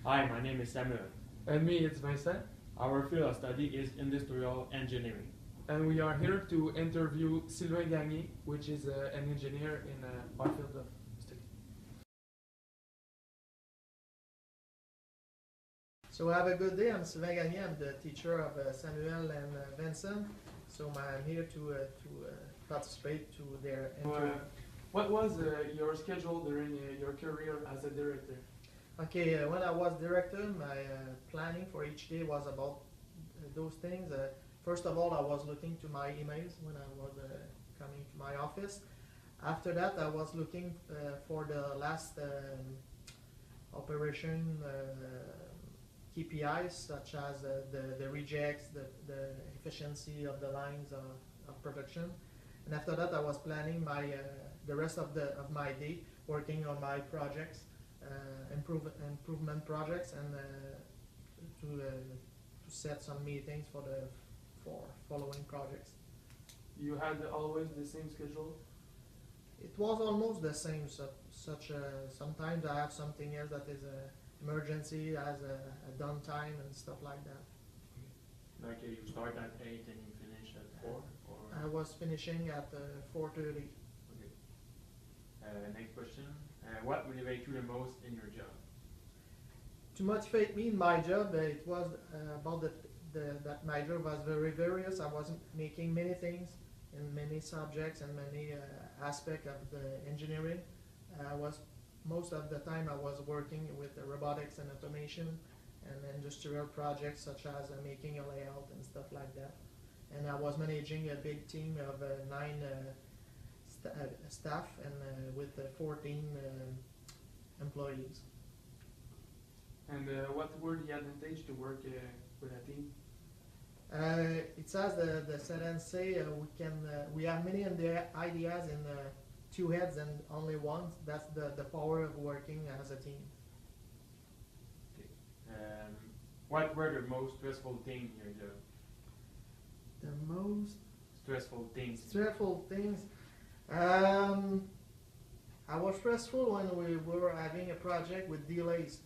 Hi, my name is Samuel. And me, it's Vincent. Our field of study is industrial engineering. And we are here to interview Sylvain Gagné, which is an engineer in our field of study. So have a good day. I'm Sylvain Gagné. I'm the teacher of Samuel and Vincent. So I'm here to participate to their interview. What was your schedule during your career as a director? Okay, when I was director, my planning for each day was about those things. First of all, I was looking to my emails when I was coming to my office. After that, I was looking for the last operation KPIs, such as the rejects, the efficiency of the lines of production. And after that, I was planning the rest of my day, working on my projects. Improvement projects, and to set some meetings for following projects. You had always the same schedule? It was almost the same. Sometimes I have something else that is an emergency, as a downtime and stuff like that. Like you start at 8 and you finish at 4? Or? I was finishing at 4:30. Okay. Next question. What motivates you the most in your job? To motivate me in my job, it was about that my job was very various. I was making many things in many subjects and many aspects of the engineering. Most of the time I was working with robotics and automation and industrial projects, such as making a layout and stuff like that. And I was managing a big team of 9 staff and with 14 employees. And what were the advantages to work with a team? It's as the sentence say, we have many ideas in 2 heads and only one. That's the power of working as a team. Okay. What were the most stressful things in your job? The most stressful things. I was stressful when we were having a project with delays.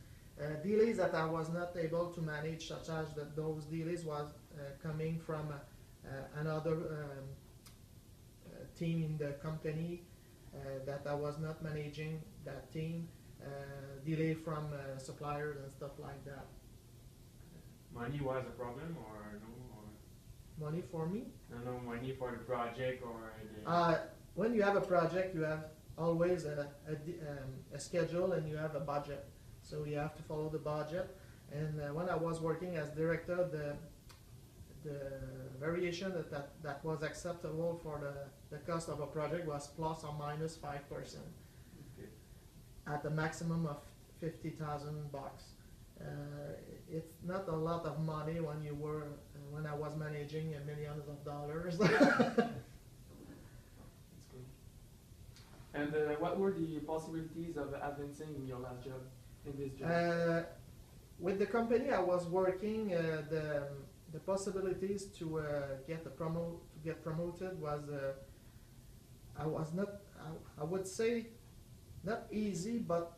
Delays that I was not able to manage, such as those delays was coming from another team in the company that I was not managing that team. Delay from suppliers and stuff like that. Money was a problem or no? Or money for me? No, money for the project or the... When you have a project, you have always a schedule and you have a budget. So you have to follow the budget. And when I was working as director, the variation that was acceptable for the cost of a project was plus or minus 5%. Okay. At a maximum of $50,000. It's not a lot of money when I was managing millions of dollars. And what were the possibilities of advancing in your last job, in this job? With the company I was working, the possibilities to get promoted was I would say not easy, but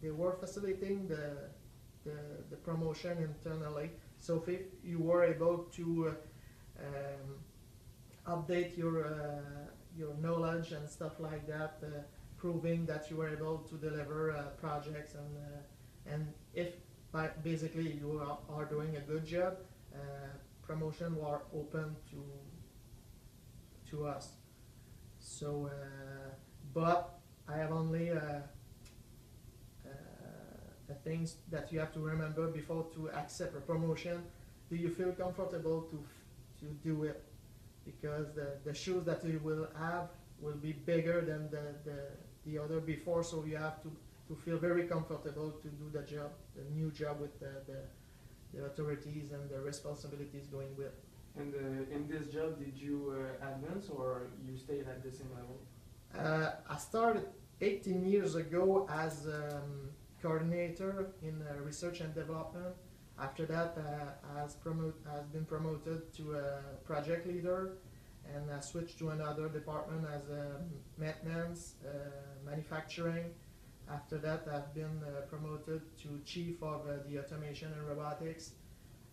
they were facilitating the promotion internally. So if you were able to update your knowledge and stuff like that, proving that you were able to deliver projects, and if basically you are doing a good job, promotion were open to us. So, but I have only things that you have to remember before to accept a promotion. Do you feel comfortable to do it? Because the shoes that you will have will be bigger than the other before, so you have to feel very comfortable to do the job, the new job, with the authorities and the responsibilities going with. And in this job, did you advance or you stayed at the same level? I started 18 years ago as coordinator in research and development. After that, has been promoted to a project leader, and I switched to another department as maintenance, manufacturing, After that, I've been promoted to chief of the automation and robotics.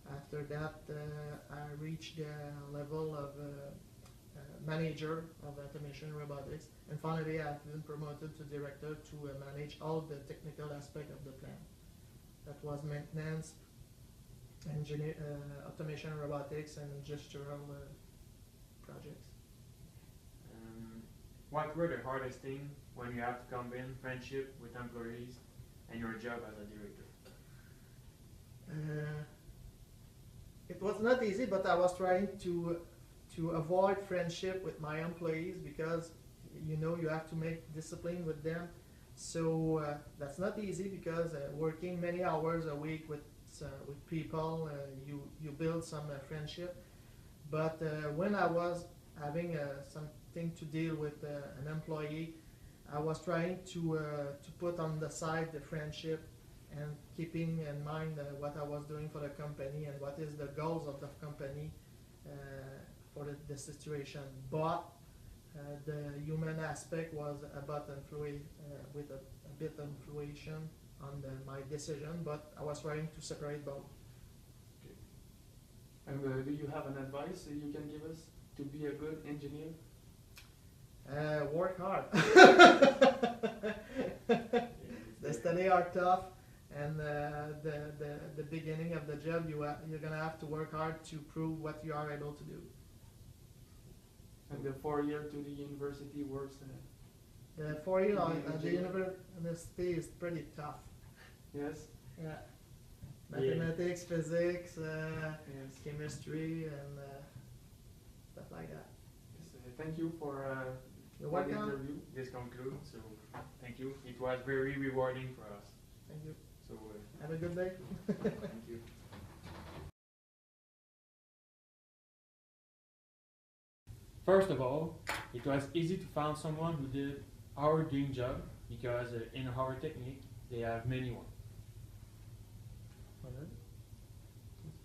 After that, I reached the level of manager of automation and robotics. And finally, I've been promoted to director to manage all the technical aspect of the plant. That was maintenance, automation and robotics, and gestural projects. What were the hardest thing when you have to combine friendship with employees and your job as a director? It was not easy, but I was trying to avoid friendship with my employees because you know you have to make discipline with them. So that's not easy because working many hours a week with people, you build some friendship. But when I was having something to deal with an employee, I was trying to put on the side the friendship and keeping in mind what I was doing for the company and what is the goals of the company for the situation. But the human aspect was about with a bit of influence on my decision, but I was trying to separate both. Okay. And do you have an advice you can give us to be a good engineer? Work hard. The study are tough, and the beginning of the job you're gonna have to work hard to prove what you are able to do. And the 4 year to the university works. The 4 year at the university is pretty tough. Yes. Yeah. Mathematics, physics, Yes. chemistry, and stuff like that. Yes, thank you for You're the welcome. interview. This concludes, so thank you. It was very rewarding for us. Thank you. So Have a good day. thank you. First of all, it was easy to find someone who did our dream job because in our technique they have many one.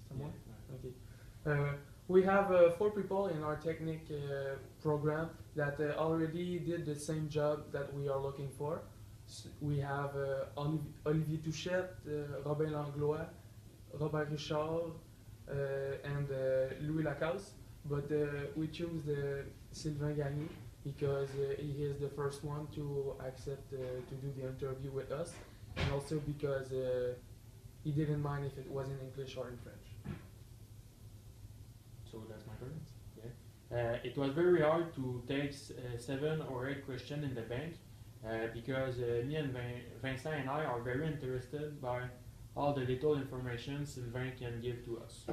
Someone? Yeah. Okay. We have 4 people in our technique program that already did the same job that we are looking for. We have Olivier Touchette, Robin Langlois, Robert Richard, and Louis Lacasse. But we choose Sylvain Gagné because he is the first one to accept to do the interview with us, and also because he didn't mind if it was in English or in French. So that's my turn. Yeah. It was very hard to take 7 or 8 questions in the bank because me and Vincent and I are very interested by all the little information Sylvain can give to us.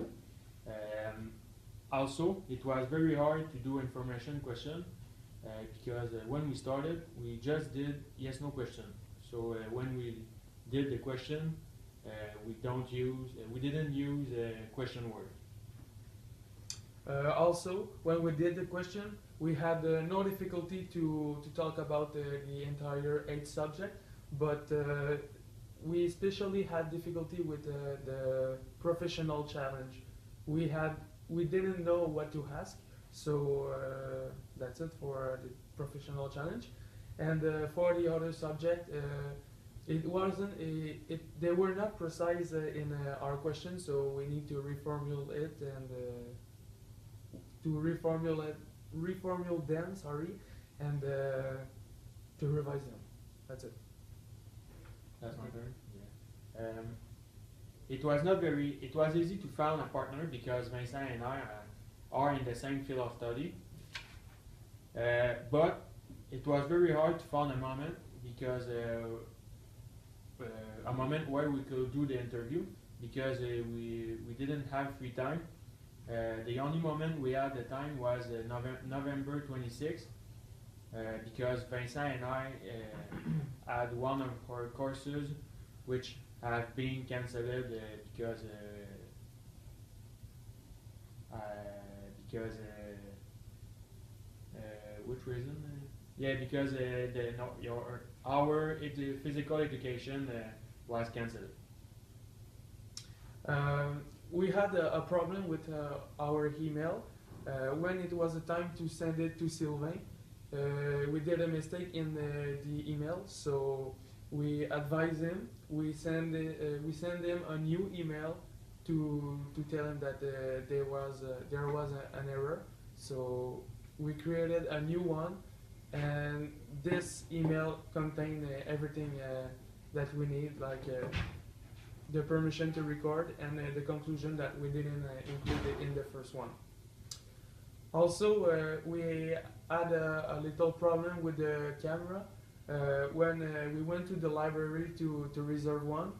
Also, it was very hard to do information question because when we started, we just did yes/no question. So when we did the question, we didn't use question word. Also, when we did the question, we had no difficulty to talk about the entire 8 subject, but we especially had difficulty with the professional challenge. We didn't know what to ask, so that's it for the professional challenge. And for the other subject, it wasn't they were not precise in our questions, so we need to reformulate it and to reformulate them, and to revise them. That's it. That's my turn. Yeah. It was easy to find a partner because Vincent and I are in the same field of study. But it was very hard to find a moment because a moment where we could do the interview because we didn't have free time. The only moment we had the time was November 26th because Vincent and I had one of our courses which have been cancelled because which reason? Yeah, because our physical education was cancelled. We had a problem with our email. When it was the time to send it to Sylvain, we did a mistake in the email, so we advise him. We send him a new email to tell him that there was an error. So we created a new one, and this email contained everything that we need, like the permission to record and the conclusion that we didn't include it in the first one. Also, we had a little problem with the camera. When we went to the library to reserve one,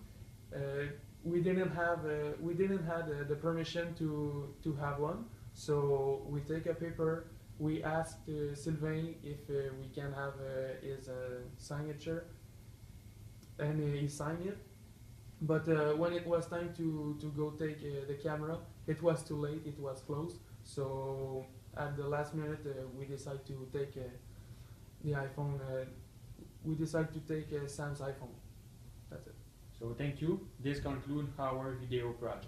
we didn't have the permission to have one. So we take a paper. We asked Sylvain if we can have his signature, and he signed it. But when it was time to go take the camera, it was too late. It was closed. So at the last minute, we decided to take the iPhone. We decided to take Sam's iPhone. That's it. So thank you. This concludes our video project.